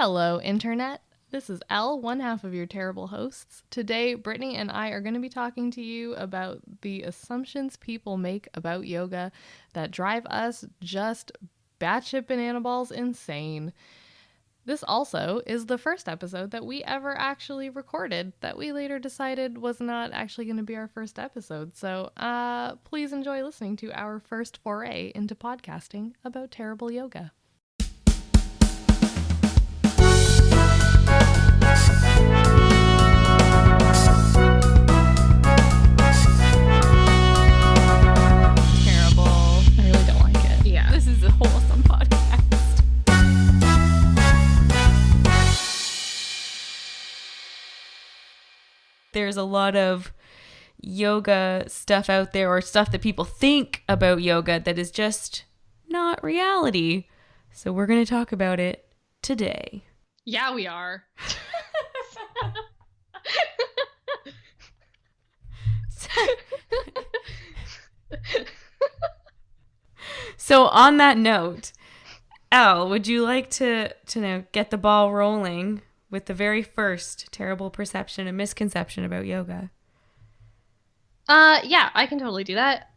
Hello, Internet. This is Elle, one half of your terrible hosts. Today, Brittany and I are going to be talking to you about the assumptions people make about yoga that drive us just batshit banana balls insane. This also is the first episode that we ever actually recorded that we later decided was not actually going to be our first episode. So please enjoy listening to our first foray into podcasting about terrible yoga. Is a wholesome podcast. There's a lot of yoga stuff out there, or stuff that people think about yoga that is just not reality. So we're going to talk about it today. Yeah, we are. So on that note, Elle, would you like to get the ball rolling with the very first terrible perception and misconception about yoga? Yeah, I can totally do that.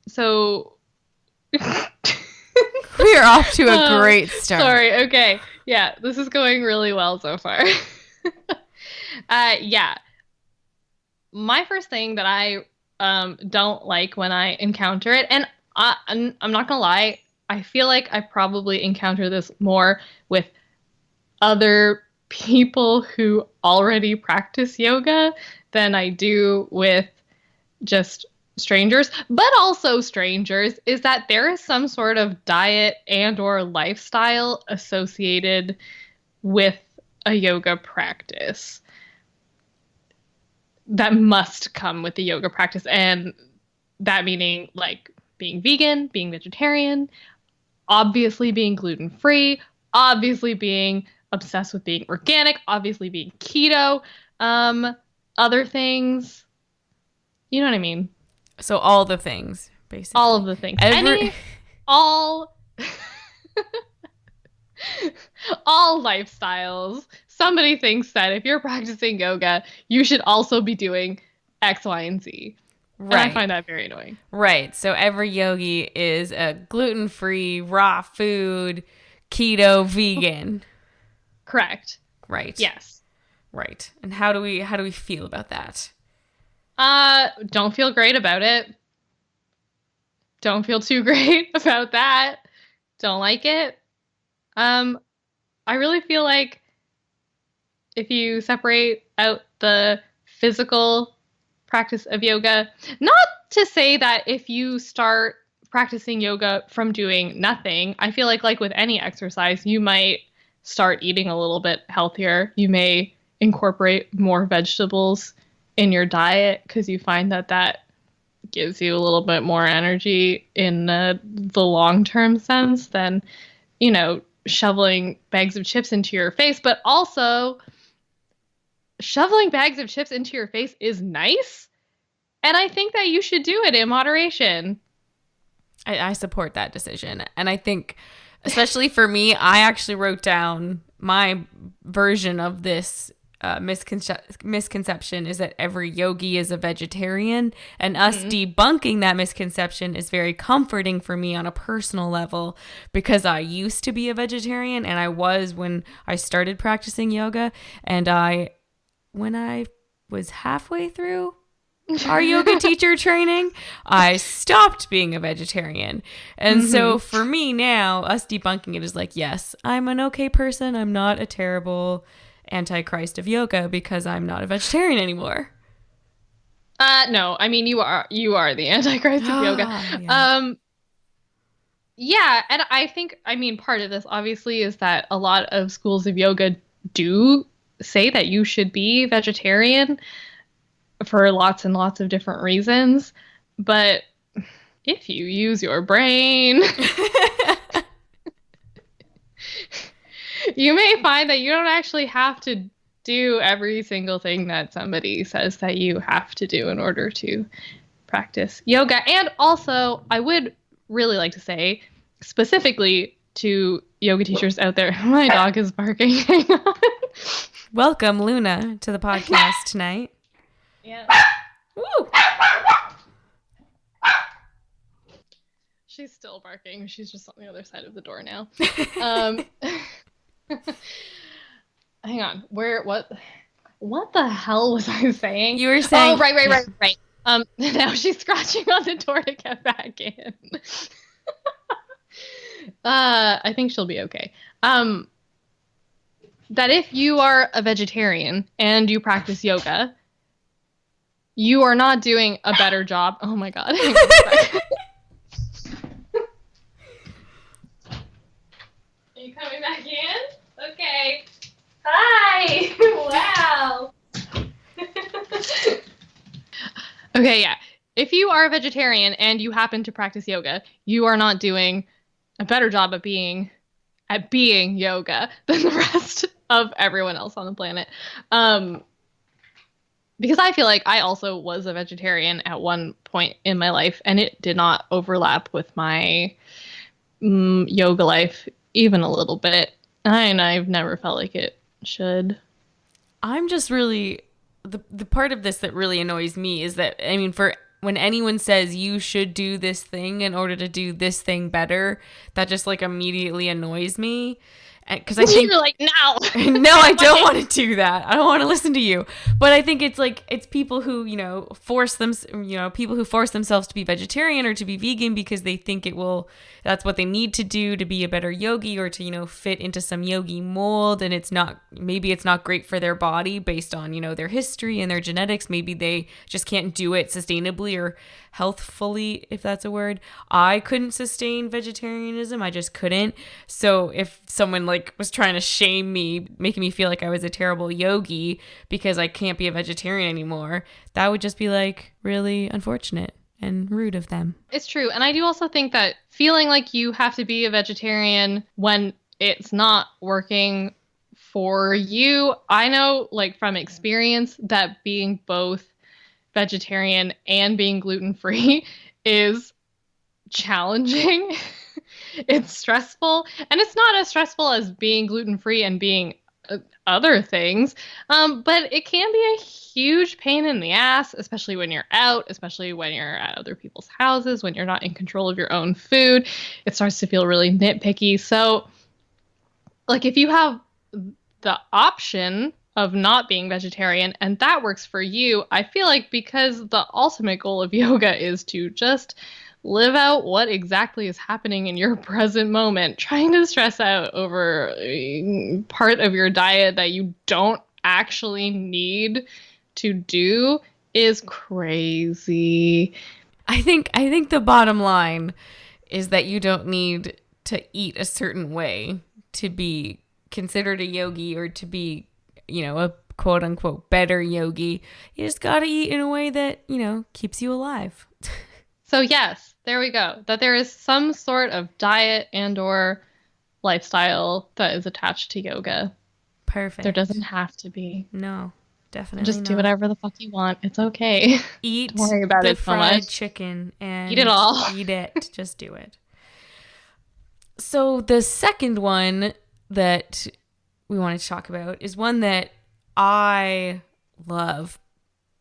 So we're off to a great start. Sorry, okay. Yeah, this is going really well so far. Yeah. My first thing that I don't like when I encounter it, and I'm not gonna lie, I feel like I probably encounter this more with other people who already practice yoga than I do with just strangers, but also strangers, is that there is some sort of diet and or lifestyle associated with a yoga practice that must come with the yoga practice. And that meaning like being vegan, being vegetarian, obviously being gluten-free, obviously being obsessed with being organic, obviously being keto, other things. You know what I mean? So all the things, basically. All of the things. All lifestyles. Somebody thinks that if you're practicing yoga, you should also be doing X, Y, and Z. Right. And I find that very annoying. Right. So every yogi is a gluten-free, raw food, keto, vegan. Correct. Right. Yes. Right. And how do we feel about that? Don't feel great about it. Don't feel too great about that. Don't like it. I really feel like if you separate out the physical practice of yoga, not to say that if you start practicing yoga from doing nothing, I feel like with any exercise, you might start eating a little bit healthier. You may incorporate more vegetables in your diet because you find that gives you a little bit more energy in the long-term sense than, shoveling bags of chips into your face. But also, shoveling bags of chips into your face is nice, and I think that you should do it in moderation. I support that decision. And I think, especially for me, I actually wrote down my version of this misconception is that every yogi is a vegetarian, and us debunking that misconception is very comforting for me on a personal level, because I used to be a vegetarian, and I was when I started practicing yoga, and when I was halfway through our yoga teacher training, I stopped being a vegetarian. And so for me now, us debunking it is like, yes, I'm an okay person. I'm not a terrible antichrist of yoga because I'm not a vegetarian anymore. No, I mean, you are the antichrist of yoga. Yeah. Yeah, and I think, part of this obviously is that a lot of schools of yoga do say that you should be vegetarian for lots and lots of different reasons. But if you use your brain, you may find that you don't actually have to do every single thing that somebody says that you have to do in order to practice yoga. And also, I would really like to say, specifically to yoga teachers out there. My dog is barking. Hang on. Welcome, Luna, to the podcast tonight. Yeah. Woo! She's still barking. She's just on the other side of the door now. Hang on. What the hell was I saying? You were saying... Oh, right. Now she's scratching on the door to get back in. I think she'll be okay. That if you are a vegetarian and you practice yoga, you are not doing a better job. Oh my God. Are you coming back in? Okay. Hi. Wow. Okay, yeah. If you are a vegetarian and you happen to practice yoga, you are not doing a better job at being yoga than the rest of everyone else on the planet. Because I feel like I also was a vegetarian at one point in my life, and it did not overlap with my yoga life even a little bit. And I've never felt like it should. I'm just really... The part of this that really annoys me is that, I mean, for when anyone says you should do this thing in order to do this thing better, that just like immediately annoys me. Because I think you're like, no, I don't want to do that. I don't want to listen to you. But I think it's like, it's people who, people who force themselves to be vegetarian or to be vegan because they think that's what they need to do to be a better yogi or to, fit into some yogi mold. And maybe it's not great for their body based on, their history and their genetics. Maybe they just can't do it sustainably or healthfully, if that's a word. I couldn't sustain vegetarianism. I just couldn't. So if someone was trying to shame me, making me feel like I was a terrible yogi because I can't be a vegetarian anymore, that would just be really unfortunate and rude of them. It's true. And I do also think that feeling like you have to be a vegetarian when it's not working for you, I know from experience that being both vegetarian and being gluten-free is challenging. It's stressful, and it's not as stressful as being gluten-free and being other things, but it can be a huge pain in the ass, especially when you're out, especially when you're at other people's houses, when you're not in control of your own food. It starts to feel really nitpicky. So if you have the option of not being vegetarian and that works for you, I feel like because the ultimate goal of yoga is to just live out what exactly is happening in your present moment, trying to stress out over part of your diet that you don't actually need to do is crazy. I think the bottom line is that you don't need to eat a certain way to be considered a yogi or to be, a quote unquote better yogi. You just got to eat in a way that, keeps you alive. So yes, there we go. That there is some sort of diet and or lifestyle that is attached to yoga. Perfect. There doesn't have to be. No, definitely just do whatever the fuck you want. It's okay. Eat Don't worry about the it so fried much. chicken and eat it all. Eat it. Just do it. So the second one that we wanted to talk about is one that I love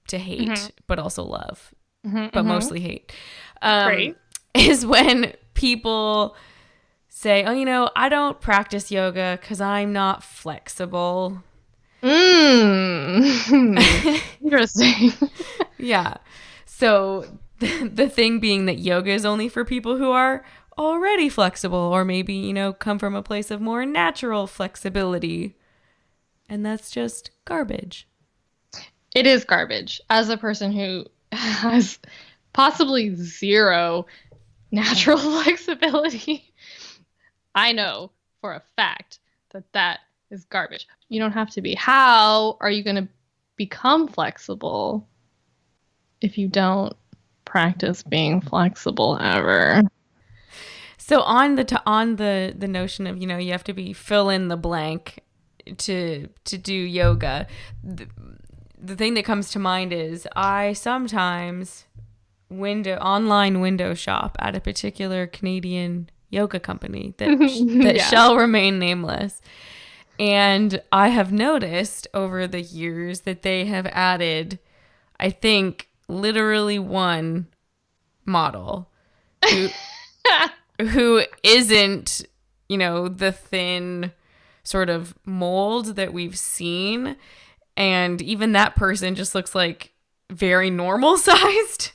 to hate, but also love, but mostly hate. Great. Is when people say, oh, I don't practice yoga because I'm not flexible. Interesting. Yeah. So the thing being that yoga is only for people who are already flexible or maybe, come from a place of more natural flexibility. And that's just garbage. It is garbage. As a person who has possibly zero natural flexibility, I know for a fact that is garbage. You don't have to be. How are you going to become flexible if you don't practice being flexible ever? So on the notion of, you have to be fill in the blank to do yoga, the thing that comes to mind is I sometimes online window shop at a particular Canadian yoga company that shall remain nameless. And I have noticed over the years that they have added, I think, literally one model who isn't, the thin sort of mold that we've seen. And even that person just looks like very normal sized.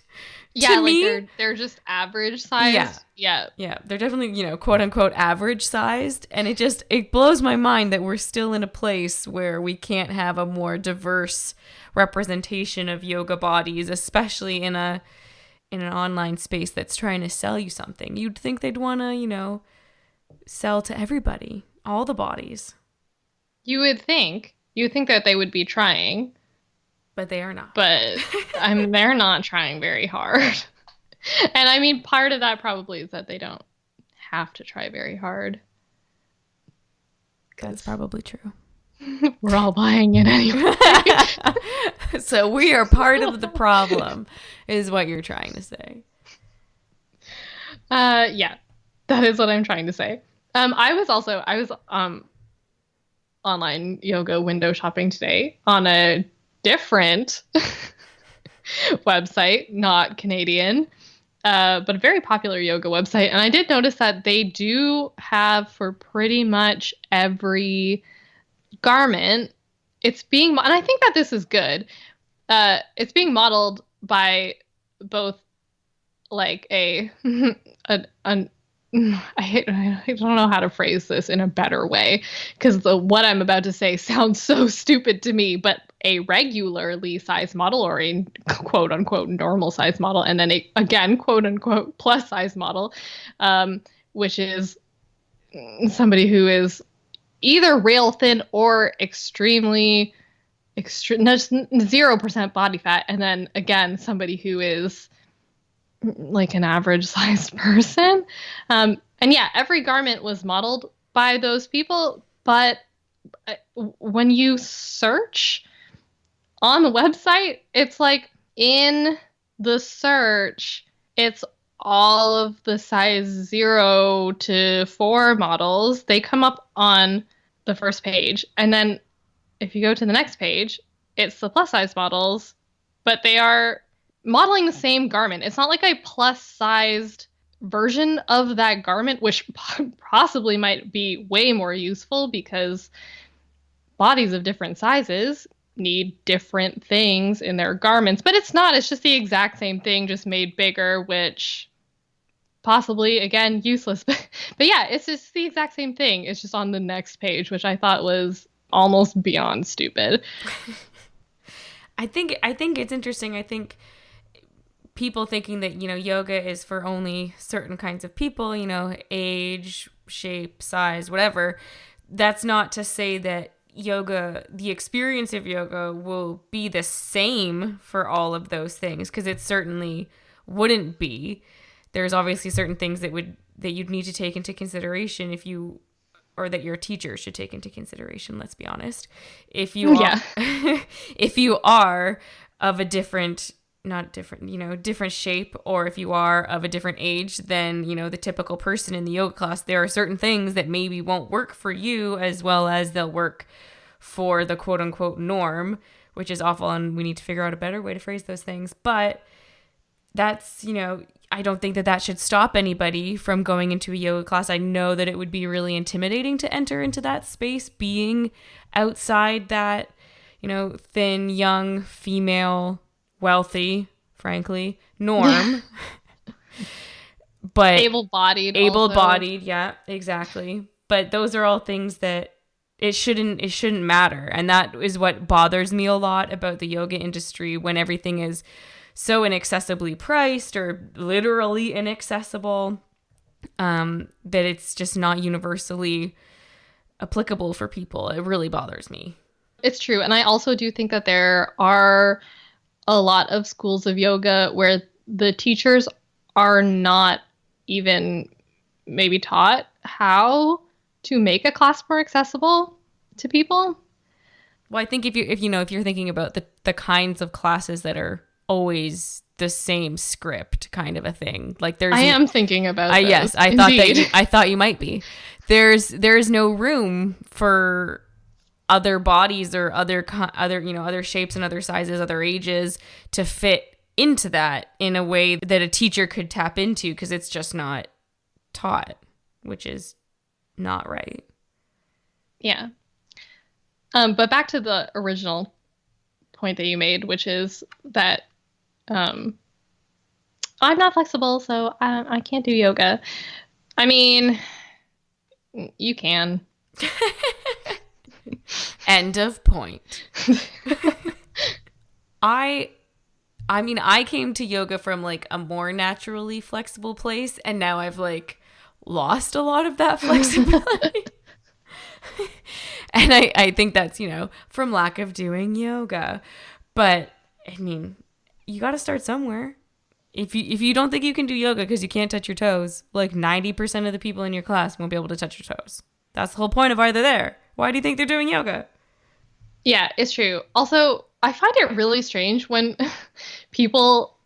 Yeah, to me. They're just average sized. Yeah. They're definitely, quote unquote average sized. And it blows my mind that we're still in a place where we can't have a more diverse representation of yoga bodies, especially in an online space that's trying to sell you something. You'd think they'd want to, sell to everybody, all the bodies. You would think that they would be trying. But they are not. But they're not trying very hard. And I mean, part of that probably is that they don't have to try very hard. That's probably true. We're all buying it anyway. So we are part of the problem, is what you're trying to say. Yeah, that is what I'm trying to say. I was online yoga window shopping today on a different website, not Canadian, but a very popular yoga website. And I did notice that they do have for pretty much every garment, and I think that this is good. It's being modeled by both like I don't know how to phrase this in a better way, because what I'm about to say sounds so stupid to me, but a regularly sized model, or a quote unquote normal size model, and then again quote unquote plus size model, which is somebody who is either rail thin or extremely 0% body fat, and then again somebody who is like an average sized person. And yeah, every garment was modeled by those people, but when you search on the website, it's like in the search, it's all of the size 0 to 4 models. They come up on the first page. And then if you go to the next page, it's the plus size models, but they are modeling the same garment. It's not like a plus sized version of that garment, which possibly might be way more useful because bodies of different sizes need different things in their garments, but it's just the exact same thing, just made bigger, which possibly, again, useless. But yeah, it's just the exact same thing. It's just on the next page, which I thought was almost beyond stupid. I think it's interesting. I think people thinking that, yoga is for only certain kinds of people, age, shape, size, whatever. That's not to say that yoga, the experience of yoga will be the same for all of those things, because it certainly wouldn't be. There's obviously certain things that you'd need to take into consideration or that your teacher should take into consideration, let's be honest. If you are of a different shape, or if you are of a different age than, the typical person in the yoga class, there are certain things that maybe won't work for you as well as they'll work for the quote unquote norm, which is awful. And we need to figure out a better way to phrase those things. But that's, I don't think that should stop anybody from going into a yoga class. I know that it would be really intimidating to enter into that space, being outside that, thin, young, female, wealthy, frankly, norm. But able-bodied, yeah, exactly. But those are all things that it shouldn't matter. And that is what bothers me a lot about the yoga industry, when everything is so inaccessibly priced, or literally inaccessible, that it's just not universally applicable for people. It really bothers me. It's true. And I also do think that there are a lot of schools of yoga where the teachers are not even maybe taught how to make a class more accessible to people. Well, I think if you're thinking about the kinds of classes that are always the same script kind of a thing. Like there's I am thinking about those. yes, I thought you might be. There's no room for other bodies or other other shapes and other sizes, other ages to fit into that in a way that a teacher could tap into, because it's just not taught, which is not right. Yeah. But back to the original point that you made, which is that I'm not flexible, so I can't do yoga. I mean, you can. End of point. I mean, I came to yoga from like a more naturally flexible place, and now I've like lost a lot of that flexibility. And I think that's, from lack of doing yoga. But I mean, you got to start somewhere. If you don't think you can do yoga because you can't touch your toes, like 90% of the people in your class won't be able to touch your toes. That's the whole point of why they're there. Why do you think they're doing yoga? Yeah, it's true. Also, I find it really strange when people,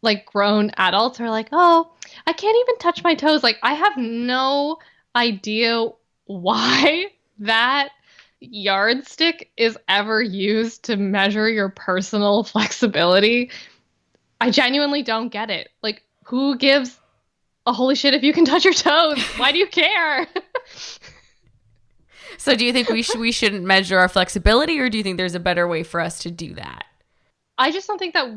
like grown adults, are like, oh, I can't even touch my toes. Like, I have no idea why that yardstick is ever used to measure your personal flexibility. I genuinely don't get it. Like, who gives a holy shit if you can touch your toes? Why do you care? So do you think we shouldn't measure our flexibility, or do you think there's a better way for us to do that? I just don't think that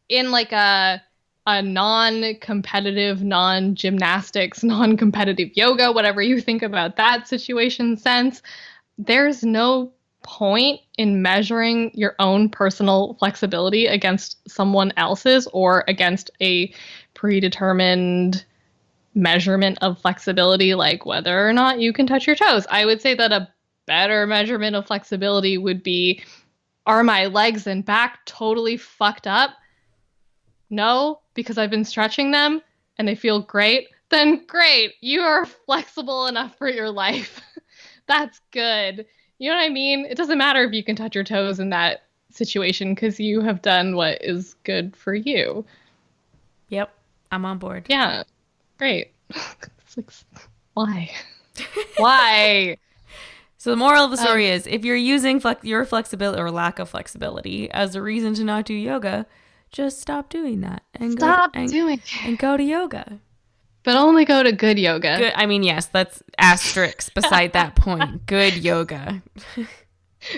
in like a non-competitive, non-gymnastics, non-competitive yoga, whatever you think about that situation sense, there's no point in measuring your own personal flexibility against someone else's or against a predetermined measurement of flexibility, like whether or not you can touch your toes. I would say that a better measurement of flexibility would be, are my legs and back totally fucked up? No, because I've been stretching them and they feel great. Then great, you are flexible enough for your life. That's good. You know what I mean? It doesn't matter if you can touch your toes in that situation because you have done what is good for you. Yep, I'm on board. Yeah, great. It's like, why? Why? So the moral of the story is, if you're using your flexibility or lack of flexibility as a reason to not do yoga, just stop doing that and go to yoga. But only go to good yoga. Good. I mean, yes, that's asterisks beside that point. Good yoga.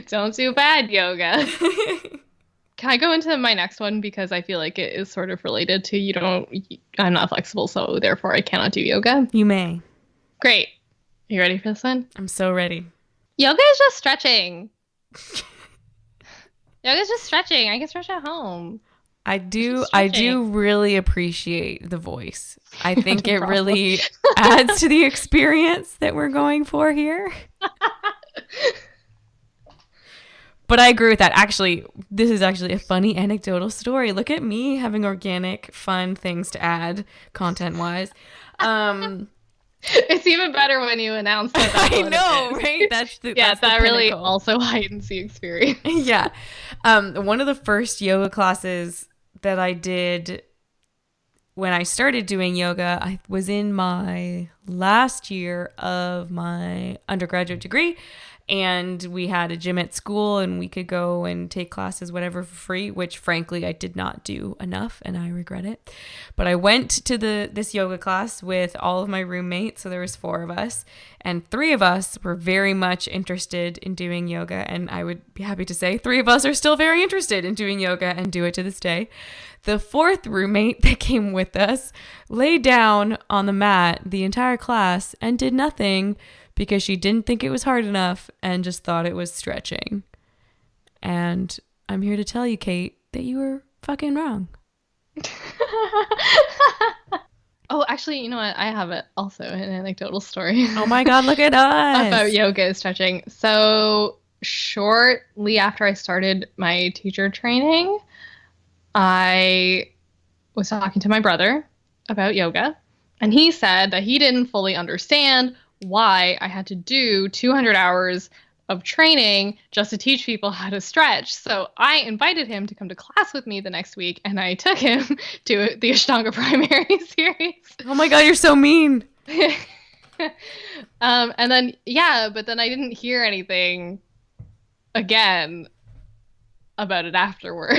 Don't do bad yoga. Can I go into my next one, because I feel like it is sort of related to I'm not flexible, so therefore I cannot do yoga? You may. Great. You ready for this one? I'm so ready. Yoga is just stretching. Yoga is just stretching. I can stretch at home. I do really appreciate the voice. I think it really adds to the experience that we're going for here. But I agree with that. Actually, this is actually a funny anecdotal story. Look at me having organic, fun things to add content-wise. It's even better when you announce that. I know, right? That's that really also heightens the experience. Yeah. One of the first yoga classes that I did when I started doing yoga, I was in my last year of my undergraduate degree, and we had a gym at school and we could go and take classes, whatever, for free, which frankly I did not do enough and I regret it. But I went to this yoga class with all of my roommates, so there was 4 of us, and 3 of us were very much interested in doing yoga, and I would be happy to say 3 of us are still very interested in doing yoga and do it to this day. The 4th roommate that came with us lay down on the mat the entire class and did nothing because she didn't think it was hard enough and just thought it was stretching. And I'm here to tell you, Kate, that you were fucking wrong. Oh, actually, you know what? I have it also an anecdotal story. Oh my God, look at us. About yoga stretching. So shortly after I started my teacher training, I was talking to my brother about yoga, and he said that he didn't fully understand why I had to do 200 hours of training just to teach people how to stretch. So I invited him to come to class with me the next week, and I took him to the Ashtanga Primary series. Oh my God, you're so mean. And then, yeah, but then I didn't hear anything again about it afterward.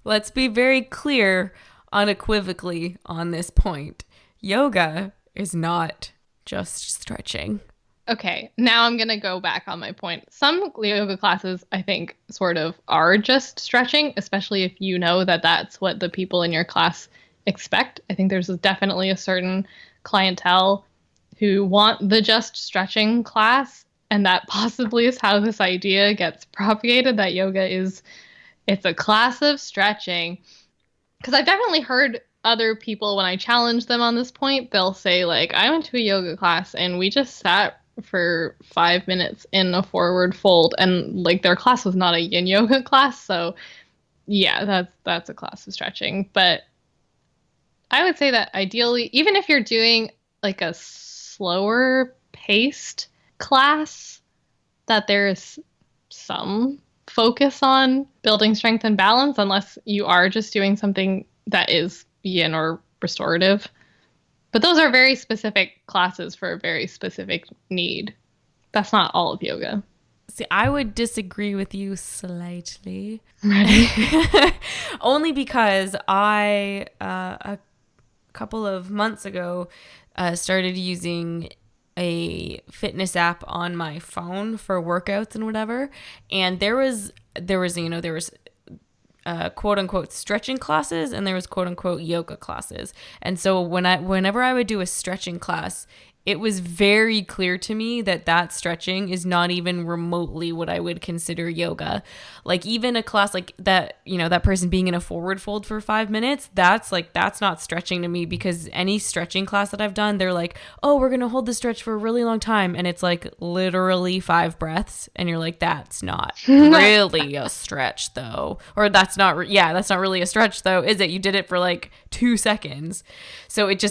Let's be very clear unequivocally on this point. Yoga is not just stretching. Okay, now I'm going to go back on my point. Some yoga classes, I think, sort of are just stretching, especially if you know that that's what the people in your class expect. I think there's definitely a certain clientele who want the just stretching class, and that possibly is how this idea gets propagated, that yoga it's a class of stretching. Because I've definitely heard other people, when I challenge them on this point, they'll say, like, I went to a yoga class and we just sat for 5 minutes in a forward fold, and like their class was not a yin yoga class. So yeah, that's a class of stretching. But I would say that ideally, even if you're doing like a slower paced class, that there's some focus on building strength and balance, unless you are just doing something that is yin or restorative. But those are very specific classes for a very specific need. That's not all of yoga. See, I would disagree with you slightly. Right. Only because I, a couple of months ago, started using a fitness app on my phone for workouts and whatever. And there was quote unquote stretching classes, and there was quote unquote yoga classes. And so whenever I would do a stretching class, it was very clear to me that stretching is not even remotely what I would consider yoga. Like even a class like that, that person being in a forward fold for 5 minutes, that's not stretching to me, because any stretching class that I've done, they're like, oh, we're going to hold the stretch for a really long time. And it's like literally 5 breaths. And you're like, that's not really a stretch though. Or that's not really a stretch though, is it? You did it for like 2 seconds. So it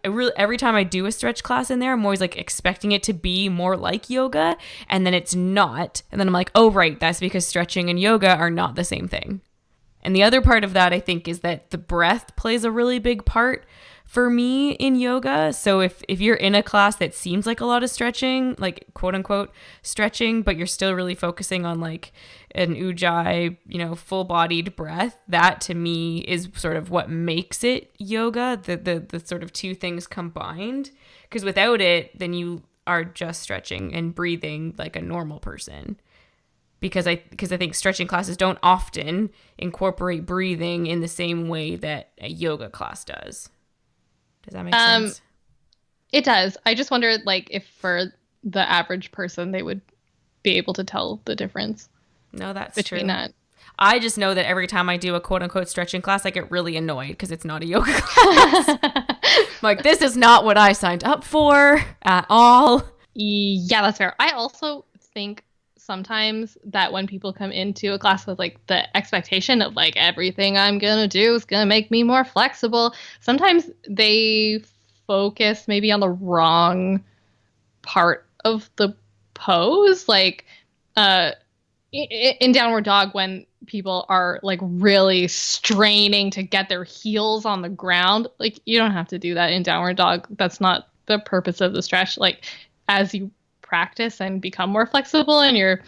really, every time I do a stretch class in there, I'm always like expecting it to be more like yoga, and then it's not. And then I'm like, oh, right, that's because stretching and yoga are not the same thing. And the other part of that, I think, is that the breath plays a really big part for me in yoga. So if you're in a class that seems like a lot of stretching, like quote unquote stretching, but you're still really focusing on like an ujjayi, full bodied breath, that to me is sort of what makes it yoga, the sort of two things combined. Because without it, then you are just stretching and breathing like a normal person. Because I think stretching classes don't often incorporate breathing in the same way that a yoga class does. Does that make sense? It does. I just wondered, like, if for the average person they would be able to tell the difference. No, that's between true. That. I just know that every time I do a quote unquote stretching class, I get really annoyed because it's not a yoga class. I'm like, this is not what I signed up for at all. Yeah, that's fair. I also think sometimes that when people come into a class with like the expectation of like everything I'm gonna do is gonna make me more flexible, sometimes they focus maybe on the wrong part of the pose. Like in downward dog, when people are like really straining to get their heels on the ground, like you don't have to do that in downward dog. That's not the purpose of the stretch. Like as you practice and become more flexible, and your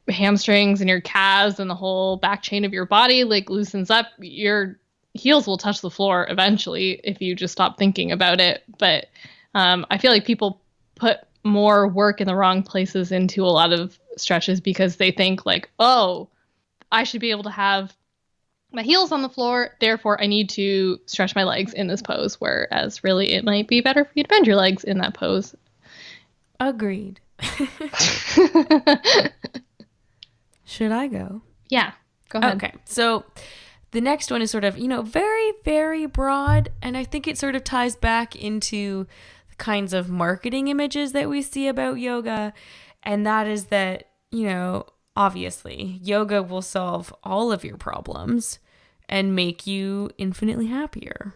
hamstrings and your calves and the whole back chain of your body like loosens up, your heels will touch the floor eventually if you just stop thinking about it. But I feel like people put more work in the wrong places into a lot of stretches because they think like, oh, I should be able to have my heels on the floor, therefore I need to stretch my legs in this pose, whereas really it might be better for you to bend your legs in that pose. Agreed. Should I go? Yeah, go ahead. Okay, so the next one is sort of, very, very broad, and I think it sort of ties back into the kinds of marketing images that we see about yoga, and that is that, obviously, yoga will solve all of your problems and make you infinitely happier.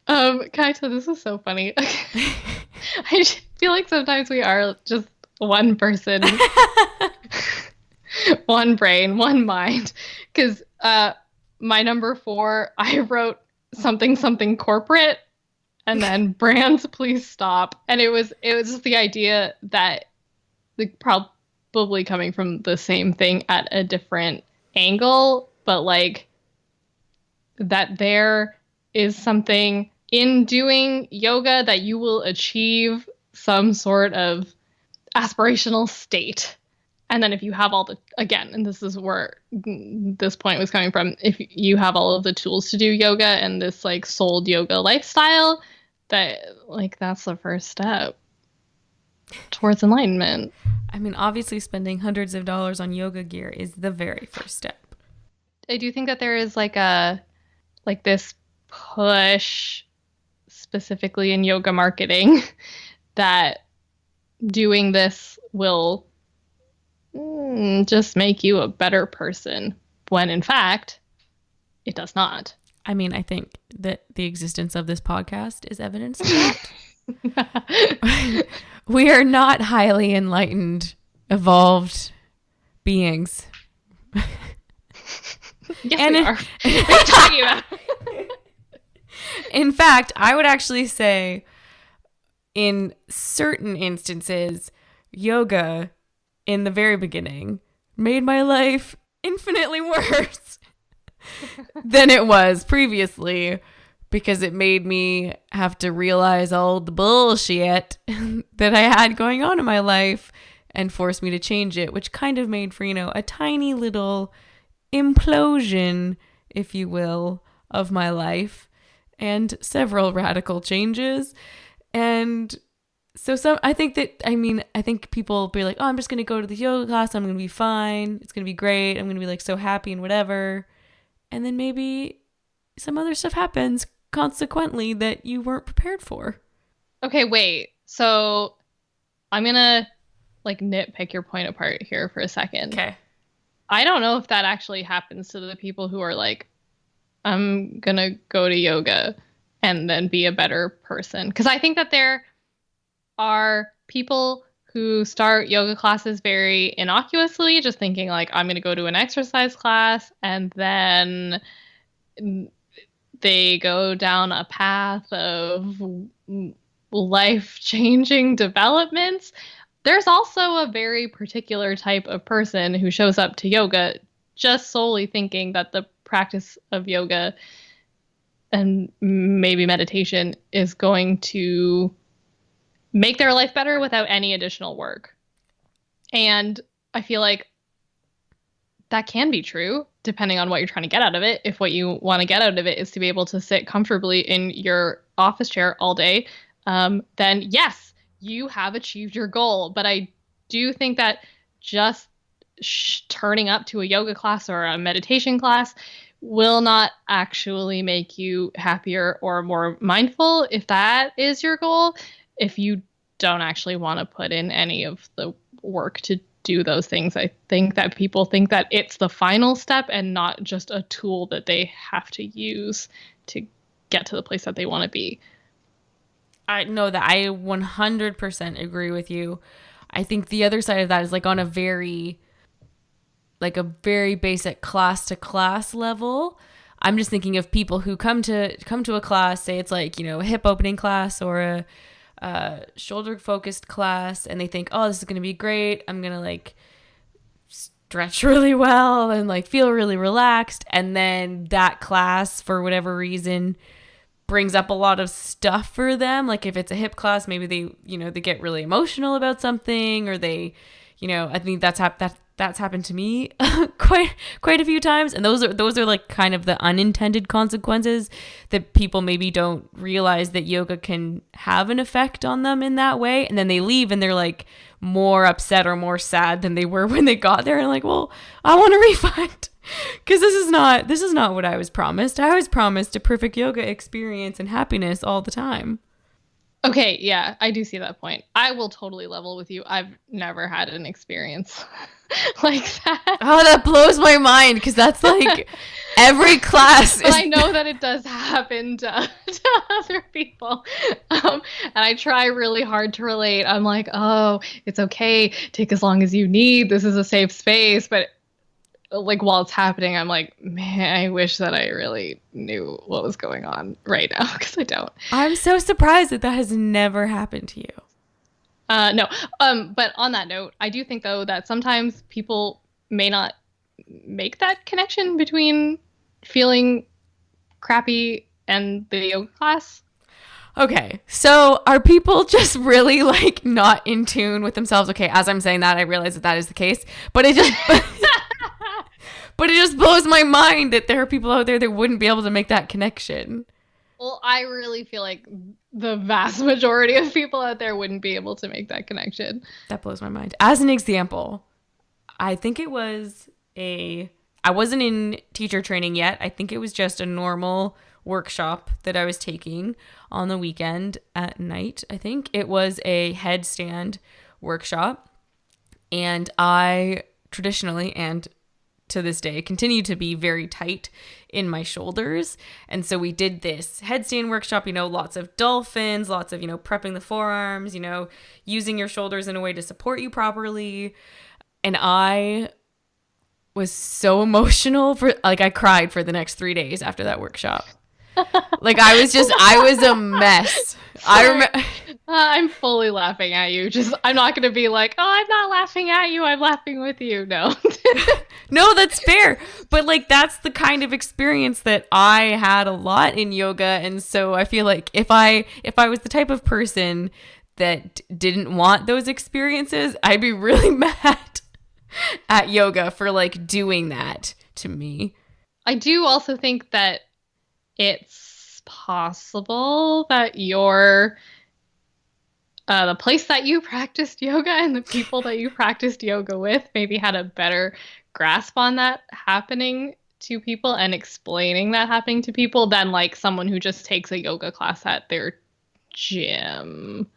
Kaito, this is so funny. I feel like sometimes we are just one person, one brain, one mind. Because my number 4, I wrote something corporate, and then brands, please stop. And it was just the idea that probably coming from the same thing at a different angle, but like that there is something in doing yoga that you will achieve some sort of aspirational state. And then if you have all the, again, and this is where this point was coming from, if you have all of the tools to do yoga and this like souled yoga lifestyle, that like that's the first step towards enlightenment. I mean, obviously spending hundreds of dollars on yoga gear is the very first step. I do think that there is like this push specifically in yoga marketing that doing this will just make you a better person, when in fact it does not. I mean, I think that the existence of this podcast is evidence of that. We are not highly enlightened, evolved beings. Yes, and we are. What are you talking about? In fact, I would actually say in certain instances, yoga in the very beginning made my life infinitely worse than it was previously, because it made me have to realize all the bullshit that I had going on in my life and forced me to change it, which kind of made for, a tiny little implosion, if you will, of my life and several radical changes. And so I think people will be like, oh, I'm just going to go to the yoga class. I'm going to be fine. It's going to be great. I'm going to be like so happy and whatever. And then maybe some other stuff happens consequently that you weren't prepared for. Okay, wait. So I'm going to like nitpick your point apart here for a second. Okay. I don't know if that actually happens to the people who are like, I'm going to go to yoga and then be a better person. Because I think that there are people who start yoga classes very innocuously, just thinking like, I'm going to go to an exercise class, and then they go down a path of life-changing developments. There's also a very particular type of person who shows up to yoga just solely thinking that the practice of yoga and maybe meditation is going to make their life better without any additional work. And I feel like that can be true depending on what you're trying to get out of it. If what you want to get out of it is to be able to sit comfortably in your office chair all day, then yes, you have achieved your goal. But I do think that just turning up to a yoga class or a meditation class will not actually make you happier or more mindful if that is your goal, if you don't actually want to put in any of the work to do those things. I think that people think that it's the final step and not just a tool that they have to use to get to the place that they want to be. I know that I 100% agree with you. I think the other side of that is like on a very basic class to class level. I'm just thinking of people who come to a class, say it's like, a hip opening class or a shoulder focused class, and they think, oh, this is going to be great. I'm going to like stretch really well and like feel really relaxed. And then that class, for whatever reason, brings up a lot of stuff for them. Like if it's a hip class, maybe they get really emotional about something, or they, I think that's happened to me quite a few times. And those are like kind of the unintended consequences that people maybe don't realize that yoga can have an effect on them in that way. And then they leave and they're like more upset or more sad than they were when they got there. And like, well, I want a refund. Because this is not what I was promised. I was promised a perfect yoga experience and happiness all the time. Okay, yeah, I do see that point. I will totally level with you. I've never had an experience like that. Oh, that blows my mind because that's like every class But is. I know that it does happen to other people. And I try really hard to relate. I'm like, oh, it's okay. Take as long as you need. This is a safe space. But like while it's happening, I'm like, man, I wish that I really knew what was going on right now because I don't. I'm so surprised that that has never happened to you. No. But on that note, I do think though that sometimes people may not make that connection between feeling crappy and the yoga class. Okay, so are people just really like not in tune with themselves? Okay, as I'm saying that, I realize that that is the case, but it just but it just blows my mind that there are people out there that wouldn't be able to make that connection. Well, I really feel like the vast majority of people out there wouldn't be able to make that connection. That blows my mind. As an example, I think it was I wasn't in teacher training yet. I think it was just a normal workshop that I was taking on the weekend at night. I think it was a headstand workshop. And I traditionally and to this day continue to be very tight in my shoulders. And so we did this headstand workshop, lots of dolphins, lots of, prepping the forearms, using your shoulders in a way to support you properly. And I was so emotional I cried for the next 3 days after that workshop. Like I was a mess. I remember. I'm fully laughing at you. I'm not going to be like, oh, I'm not laughing at you. I'm laughing with you. No. No, that's fair. But that's the kind of experience that I had a lot in yoga. And so I feel like if I was the type of person that didn't want those experiences, I'd be really mad at yoga for doing that to me. I do also think that it's possible that the place that you practiced yoga and the people that you practiced yoga with maybe had a better grasp on that happening to people and explaining that happening to people than someone who just takes a yoga class at their gym.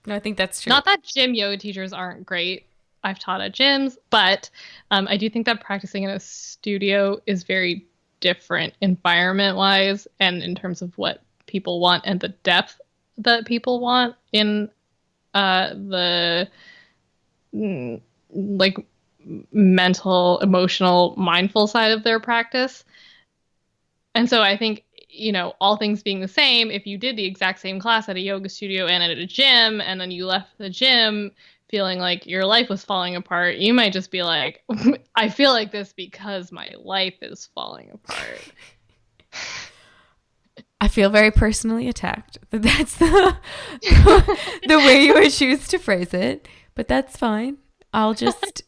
No, I think that's true. Not that gym yoga teachers aren't great. I've taught at gyms, but I do think that practicing in a studio is very different environment-wise and in terms of what people want and the depth that people want in the mental, emotional, mindful side of their practice. And so I think, all things being the same, if you did the exact same class at a yoga studio and at a gym, and then you left the gym feeling like your life was falling apart, you might just be like, I feel like this because my life is falling apart. I feel very personally attacked. That's the way you would choose to phrase it, but that's fine. I'll take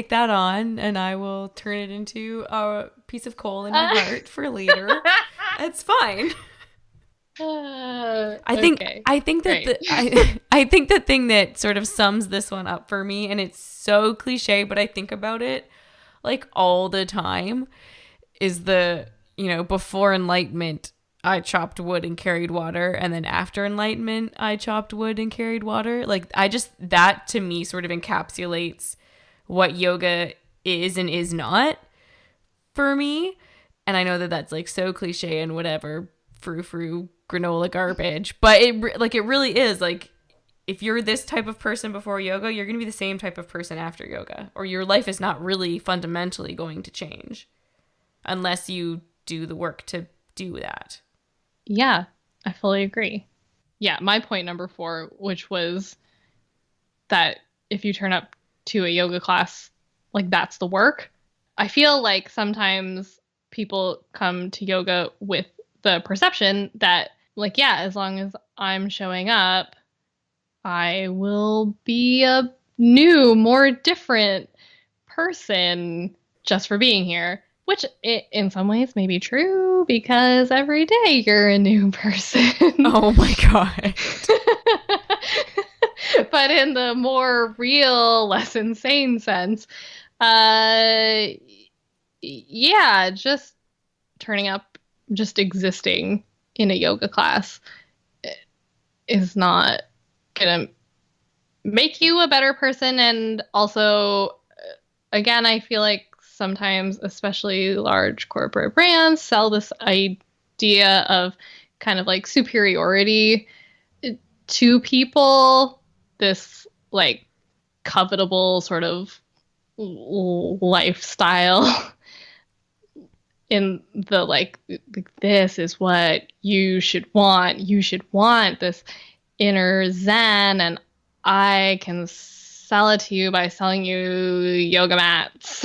that on and I will turn it into a piece of coal in my heart for later. That's fine. I think that I think the thing that sort of sums this one up for me, and it's so cliche, but I think about it all the time, is before enlightenment I chopped wood and carried water, and then after enlightenment I chopped wood and carried water. That to me sort of encapsulates what yoga is and is not for me. And I know that that's so cliche and whatever frou-frou granola garbage, but it really is if you're this type of person before yoga, you're going to be the same type of person after yoga, or your life is not really fundamentally going to change unless you do the work to do that. Yeah, I fully agree. Yeah, my point number 4, which was that if you turn up to a yoga class, that's the work. I feel like sometimes people come to yoga with the perception that as long as I'm showing up, I will be a new, more different person just for being here. Which in some ways may be true because every day you're a new person. Oh my God. But in the more real, less insane sense, just turning up, just existing in a yoga class is not gonna make you a better person. And also, again, I feel like sometimes, especially large corporate brands, sell this idea of kind of like superiority to people, this like covetable sort of lifestyle in the like, this is what you should want. You should want this inner zen, and I can sell it to you by selling you yoga mats.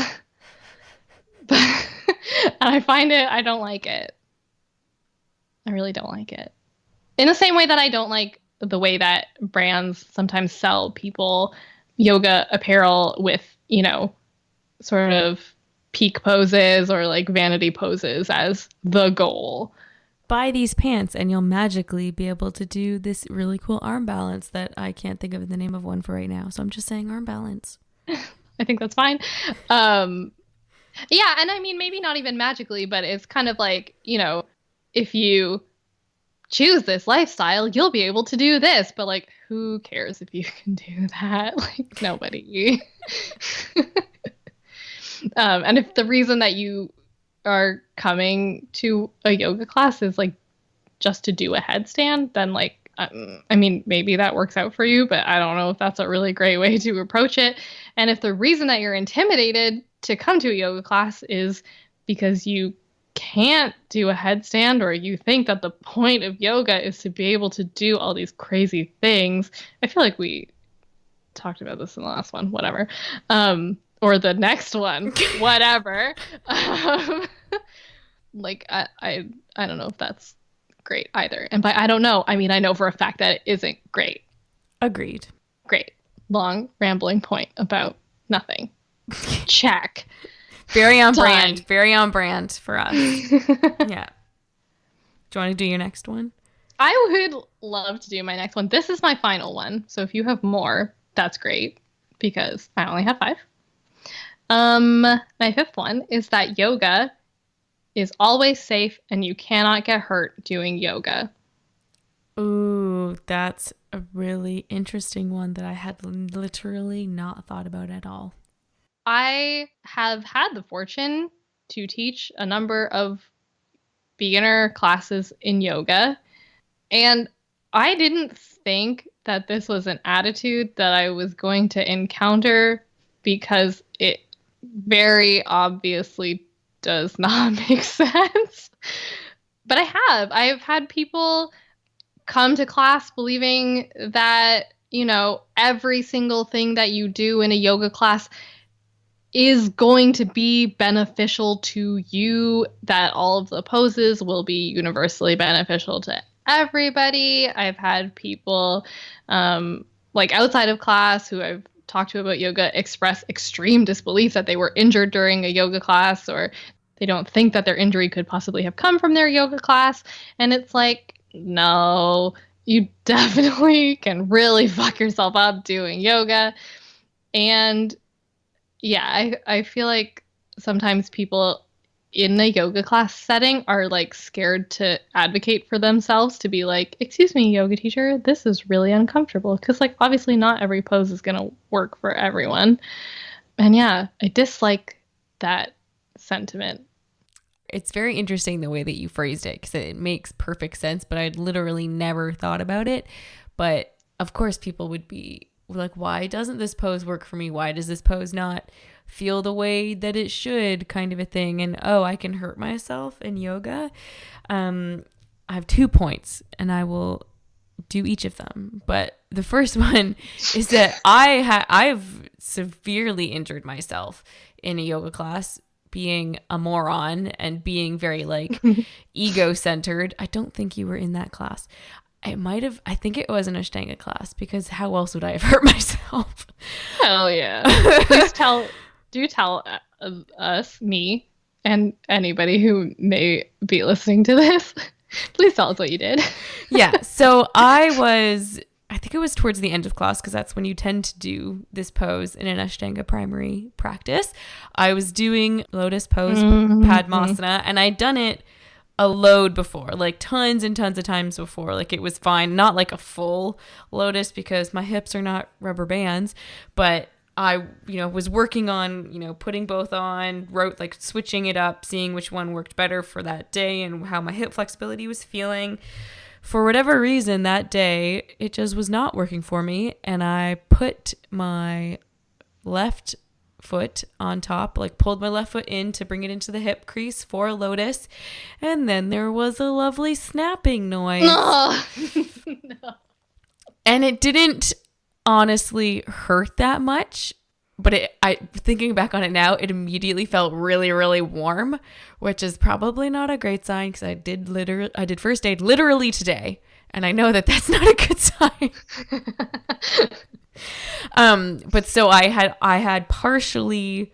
And I don't like it. I really don't like it. In the same way that I don't like the way that brands sometimes sell people yoga apparel with, sort of peak poses or like vanity poses as the goal. Buy these pants and you'll magically be able to do this really cool arm balance that I can't think of the name of one for right now. So I'm just saying arm balance. I think that's fine. Yeah, and I mean, maybe not even magically, but it's kind of like, if you choose this lifestyle, you'll be able to do this. But like, who cares if you can do that? Like, nobody. And if the reason that you are coming to a yoga class is like just to do a headstand, then like, I mean, maybe that works out for you, but I don't know if that's a really great way to approach it. And if the reason that you're intimidated to come to a yoga class is because you can't do a headstand, or you think that the point of yoga is to be able to do all these crazy things, I feel like we talked about this in the last one, whatever. Or the next one, whatever. Like, I don't know if that's great either. And by I don't know, I mean, I know for a fact that it isn't great. Agreed. Great. Long, rambling point about nothing. Check. Very on brand. Very on brand for us. Yeah. Do you want to do your next one? I would love to do my next one. This is my final one. So if you have more, that's great, because I only have 5. My 5th one is that yoga is always safe and you cannot get hurt doing yoga. Ooh, that's a really interesting one that I had literally not thought about at all. I have had the fortune to teach a number of beginner classes in yoga, and I didn't think that this was an attitude that I was going to encounter, because it very obviously does not make sense. But I've had people come to class believing that, every single thing that you do in a yoga class is going to be beneficial to you, that all of the poses will be universally beneficial to everybody. I've had people like outside of class who I've talked to about yoga express extreme disbelief that they were injured during a yoga class, or they don't think that their injury could possibly have come from their yoga class. And it's like, no, you definitely can really fuck yourself up doing yoga. And yeah, I feel like sometimes people in a yoga class setting are like scared to advocate for themselves, to be like, excuse me, yoga teacher, this is really uncomfortable. Because like, obviously not every pose is going to work for everyone. And yeah, I dislike that sentiment. It's very interesting the way that you phrased it, because it makes perfect sense, but I'd literally never thought about it. But of course people would be like, why doesn't this pose work for me? Why does this pose not feel the way that it should, kind of a thing? And I can hurt myself in yoga. I have 2 points and I will do each of them. But the first one is that I've severely injured myself in a yoga class, being a moron and being very like ego-centered. I don't think you were in that class. I think it was an Ashtanga class, because how else would I have hurt myself? Hell yeah. Do tell us, me, and anybody who may be listening to this, please tell us what you did. Yeah. So I think it was towards the end of class, because that's when you tend to do this pose in an Ashtanga primary practice. I was doing lotus pose, Padmasana, and I'd done it a load before, like tons and tons of times before. Like it was fine, not like a full lotus because my hips are not rubber bands, but I, was working on, putting both on, wrote like switching it up, seeing which one worked better for that day and how my hip flexibility was feeling. For whatever reason that day, it just was not working for me. And I put my left foot on top, like pulled my left foot in to bring it into the hip crease for a lotus. And then there was a lovely snapping noise. No. No. And it didn't honestly hurt that much, but thinking back on it now, it immediately felt really, really warm, which is probably not a great sign because I did first aid literally today, and I know that that's not a good sign. But so I had partially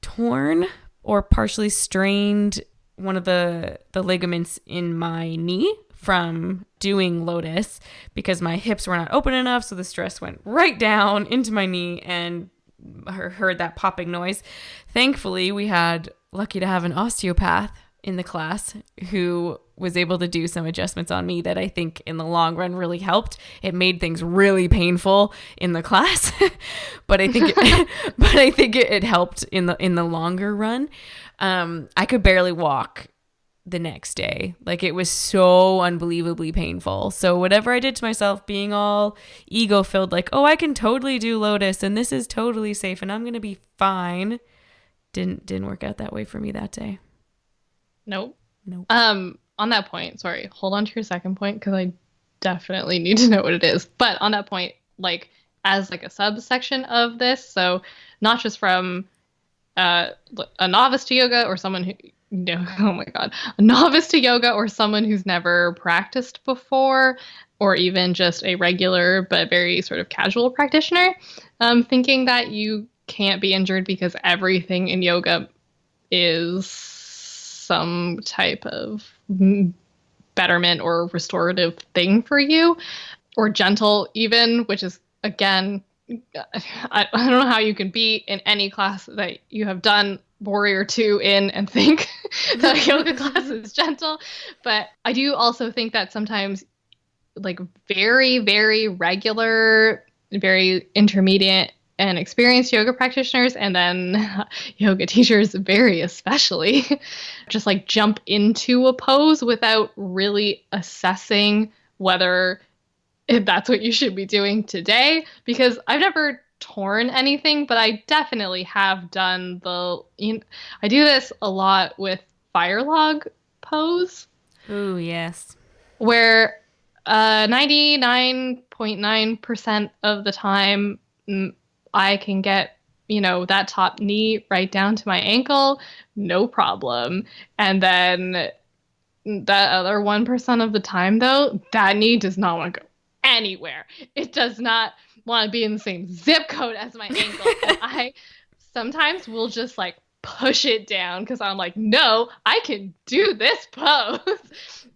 torn or partially strained one of the ligaments in my knee from doing lotus because my hips were not open enough, so the stress went right down into my knee and heard that popping noise. Thankfully, we had lucky to have an osteopath in the class who was able to do some adjustments on me that I think in the long run really helped. It made things really painful in the class, but I think it helped in the longer run. I could barely walk the next day. Like it was so unbelievably painful. So whatever I did to myself, being all ego filled, like, oh, I can totally do lotus and this is totally safe and I'm going to be fine, didn't work out that way for me that day. Nope. On that point, sorry, hold on to your second point because I definitely need to know what it is. But on that point, like as like a subsection of this, so not just from a novice to yoga or someone who, oh my God, a novice to yoga or someone who's never practiced before, or even just a regular but very sort of casual practitioner, thinking that you can't be injured because everything in yoga is some type of betterment or restorative thing for you, or gentle even, which is, again, I don't know how you can be in any class that you have done Warrior 2 in and think that yoga class is gentle. But I do also think that sometimes like very, very regular, very intermediate and experienced yoga practitioners, and then yoga teachers very especially, just like jump into a pose without really assessing whether that's what you should be doing today. Because I've never torn anything, but I definitely have done I do this a lot with fire log pose. Ooh, yes. Where 99.9% of the time I can get, that top knee right down to my ankle, no problem. And then that other 1% of the time, though, that knee does not want to go anywhere. It does not want to be in the same zip code as my ankle. And I sometimes will just like push it down because I'm like, no, I can do this pose.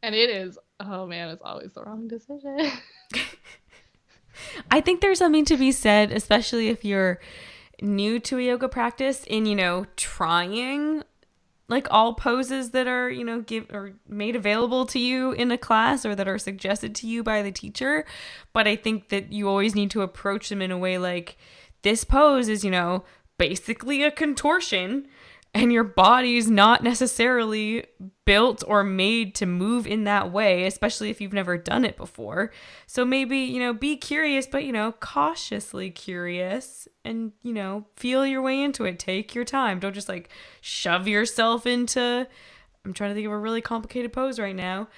And it is, oh man, it's always the wrong decision. I think there's something to be said, especially if you're new to a yoga practice, in, trying like all poses that are, made available to you in a class or that are suggested to you by the teacher. But I think that you always need to approach them in a way like this pose is, basically a contortion and your body's not necessarily built or made to move in that way, especially if you've never done it before. So maybe, be curious, but, cautiously curious and, feel your way into it. Take your time. Don't just like shove yourself into, I'm trying to think of a really complicated pose right now.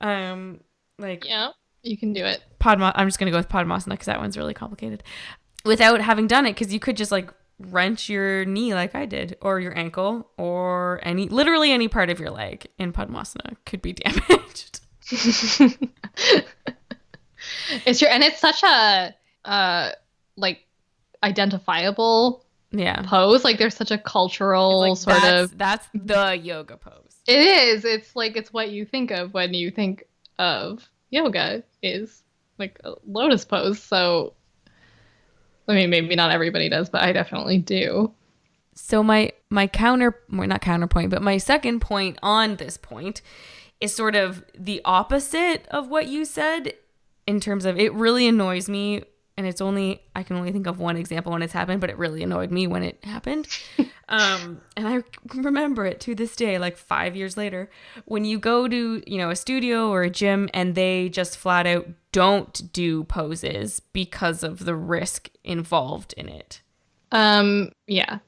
Yeah, you can do it. I'm just going to go with Padmasana because that one's really complicated without having done it, because you could just like wrench your knee like I did, or your ankle, or literally any part of your leg in Padmasana could be damaged. It's true, and it's such a like identifiable pose. Like there's such a cultural that's the yoga pose. It is. It's like it's what you think of when you think of yoga is like a lotus pose. So I mean, maybe not everybody does, but I definitely do. So my not counterpoint, but my second point on this point is sort of the opposite of what you said, in terms of it really annoys me. And I can only think of one example when it's happened, but it really annoyed me when it happened. And I remember it to this day, like 5 years later, when you go to, a studio or a gym and they just flat out don't do poses because of the risk involved in it. Yeah.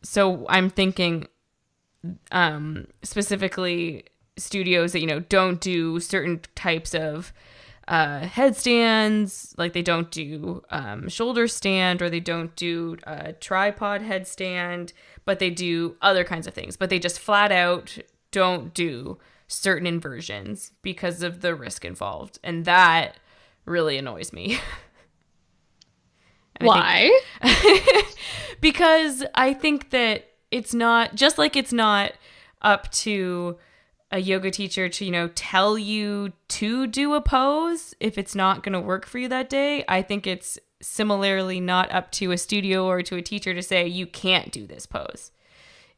So I'm thinking, specifically studios that, don't do certain types of headstands, like they don't do shoulder stand, or they don't do tripod headstand, but they do other kinds of things, but they just flat out don't do certain inversions because of the risk involved, and that really annoys me. Why? Because I think that it's not up to a yoga teacher to, tell you to do a pose if it's not going to work for you that day. I think it's similarly not up to a studio or to a teacher to say you can't do this pose.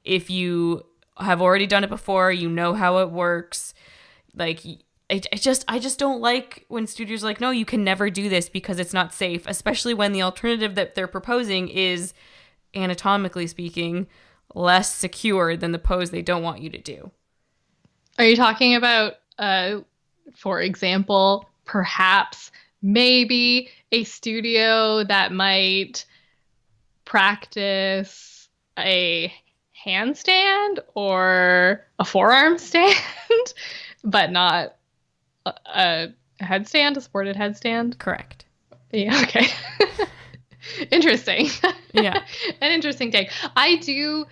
If you have already done it before, you know how it works. Like, I just don't like when studios are like, no, you can never do this because it's not safe, especially when the alternative that they're proposing is, anatomically speaking, less secure than the pose they don't want you to do. Are you talking about, for example, perhaps maybe a studio that might practice a handstand or a forearm stand, but not a headstand, a supported headstand? Correct. Yeah, okay. Interesting. Yeah. An interesting take. I do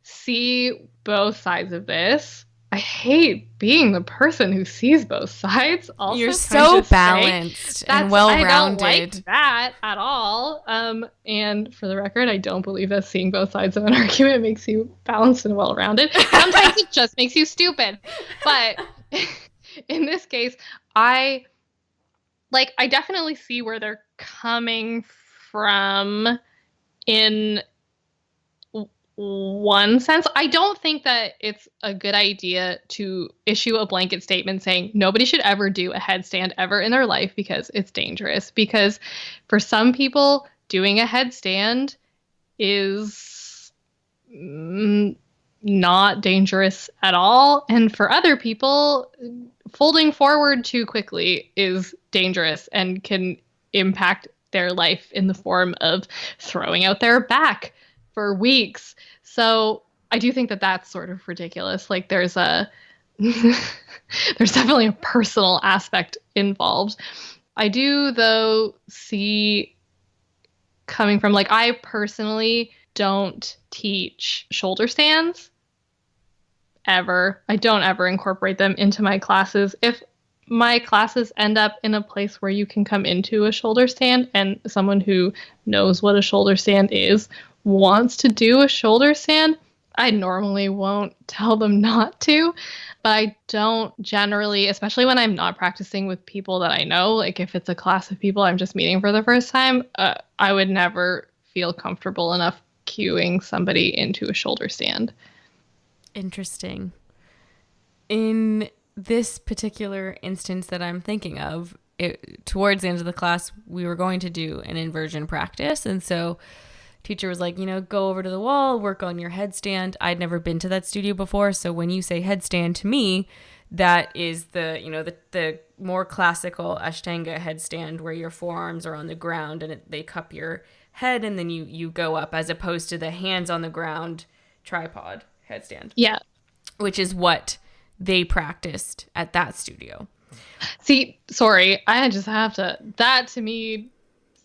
see both sides of this. I hate being the person who sees both sides. Also, you're so balanced and well-rounded. I don't like that at all. And for the record, I don't believe that seeing both sides of an argument makes you balanced and well-rounded. Sometimes it just makes you stupid. But in this case, I definitely see where they're coming from in one sense. I don't think that it's a good idea to issue a blanket statement saying nobody should ever do a headstand ever in their life because it's dangerous. Because for some people, doing a headstand is not dangerous at all. And for other people, folding forward too quickly is dangerous and can impact their life in the form of throwing out their back for weeks. So I do think that that's sort of ridiculous. Like there's definitely a personal aspect involved. I do, though, see coming from, like, I personally don't teach shoulder stands ever. I don't ever incorporate them into my classes. If my classes end up in a place where you can come into a shoulder stand and someone who knows what a shoulder stand is wants to do a shoulder stand, I normally won't tell them not to. But I don't generally, especially when I'm not practicing with people that I know, like if it's a class of people I'm just meeting for the first time, I would never feel comfortable enough cueing somebody into a shoulder stand. Interesting. In this particular instance that I'm thinking of, towards the end of the class, we were going to do an inversion practice. And so teacher was like, go over to the wall, work on your headstand. I'd never been to that studio before. So when you say headstand to me, that is the more classical Ashtanga headstand where your forearms are on the ground and they cup your head and then you go up, as opposed to the hands on the ground tripod headstand. Yeah. Which is what they practiced at that studio. See, sorry, I just have to, that to me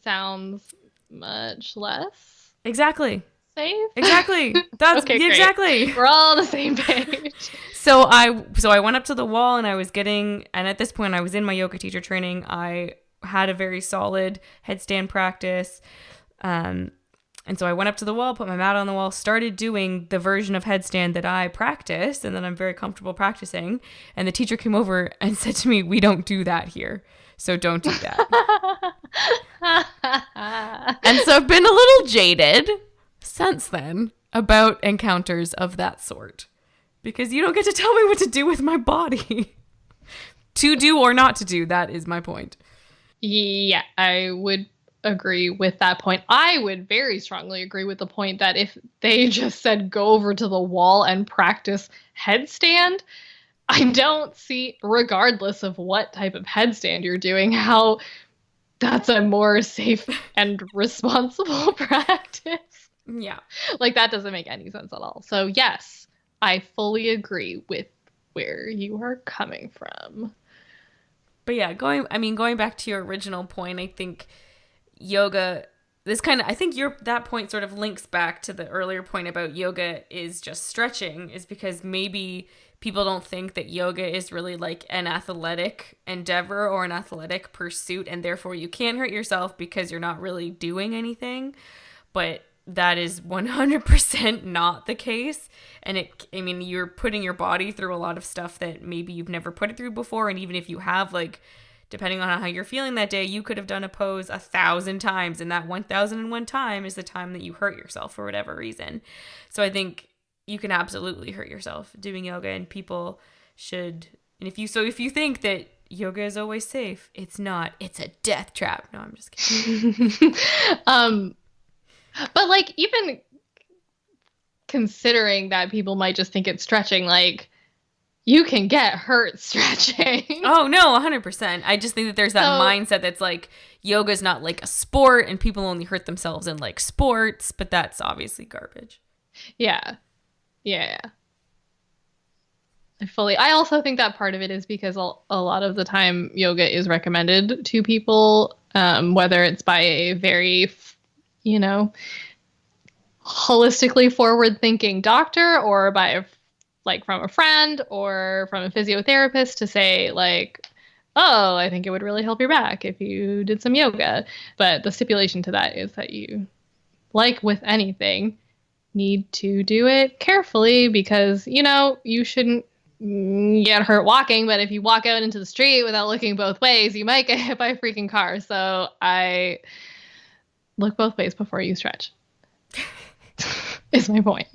sounds much less exactly safe. Exactly. That's okay, exactly. Great. We're all on the same page. So I went up to the wall and and at this point I was in my yoga teacher training. I had a very solid headstand practice. And so I went up to the wall, put my mat on the wall, started doing the version of headstand that I practice and that I'm very comfortable practicing. And the teacher came over and said to me, "We don't do that here. So don't do that." And so I've been a little jaded since then. about encounters of that sort. Because you don't get to tell me what to do with my body. To do or not to do, that is my point. Yeah, I would agree with that point. I would very strongly agree with the point that if they just said go over to the wall and practice headstand, I don't see, regardless of what type of headstand you're doing, how that's a more safe and responsible practice. Yeah. Like, that doesn't make any sense at all. So yes, I fully agree with where you are coming from. But yeah, going back to your original point, I think yoga, I think that point sort of links back to the earlier point about yoga is just stretching, is because maybe people don't think that yoga is really like an athletic endeavor or an athletic pursuit, and therefore you can't hurt yourself because you're not really doing anything. But that is 100% not the case. And you're putting your body through a lot of stuff that maybe you've never put it through before. And even if you have, like, depending on how you're feeling that day, you could have done a pose 1,000 times. And that 1,001 time is the time that you hurt yourself for whatever reason. So I think you can absolutely hurt yourself doing yoga, and people should. And if you think that yoga is always safe, it's not. It's a death trap. No, I'm just kidding. But, like, even considering that people might just think it's stretching, like, you can get hurt stretching. Oh, no, 100%. I just think that there's that mindset that's like, yoga's not like a sport and people only hurt themselves in, like, sports, but that's obviously garbage. Yeah. I also think that part of it is because a lot of the time yoga is recommended to people, whether it's by a very, holistically forward-thinking doctor, or by from a friend or from a physiotherapist, to say, like, oh, I think it would really help your back if you did some yoga. But the stipulation to that is that you, like with anything, need to do it carefully, because, you shouldn't get hurt walking, but if you walk out into the street without looking both ways, you might get hit by a freaking car. So I look both ways before you stretch. Is my point.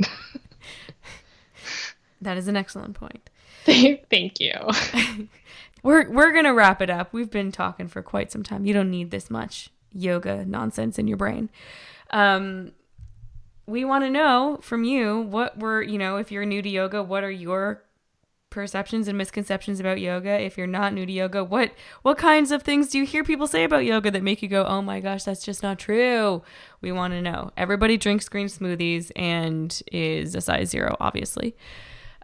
That is an excellent point. Thank you. We're gonna wrap it up. We've been talking for quite some time. You don't need this much yoga nonsense in your brain. We want to know from you if you're new to yoga, what are your perceptions and misconceptions about yoga? If you're not new to yoga, what kinds of things do you hear people say about yoga that make you go, oh my gosh, that's just not true? We want to know. Everybody drinks green smoothies and is a size 0, obviously.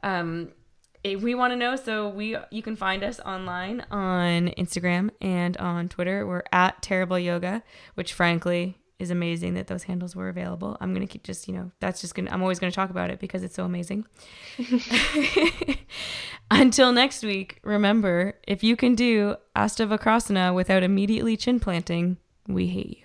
We want to know, so you can find us online on Instagram and on Twitter. We're at Terrible Yoga, which frankly is amazing that those handles were available. I'm going to keep I'm always going to talk about it because it's so amazing. Until next week, remember, if you can do Astavakrasana without immediately chin planting, we hate you.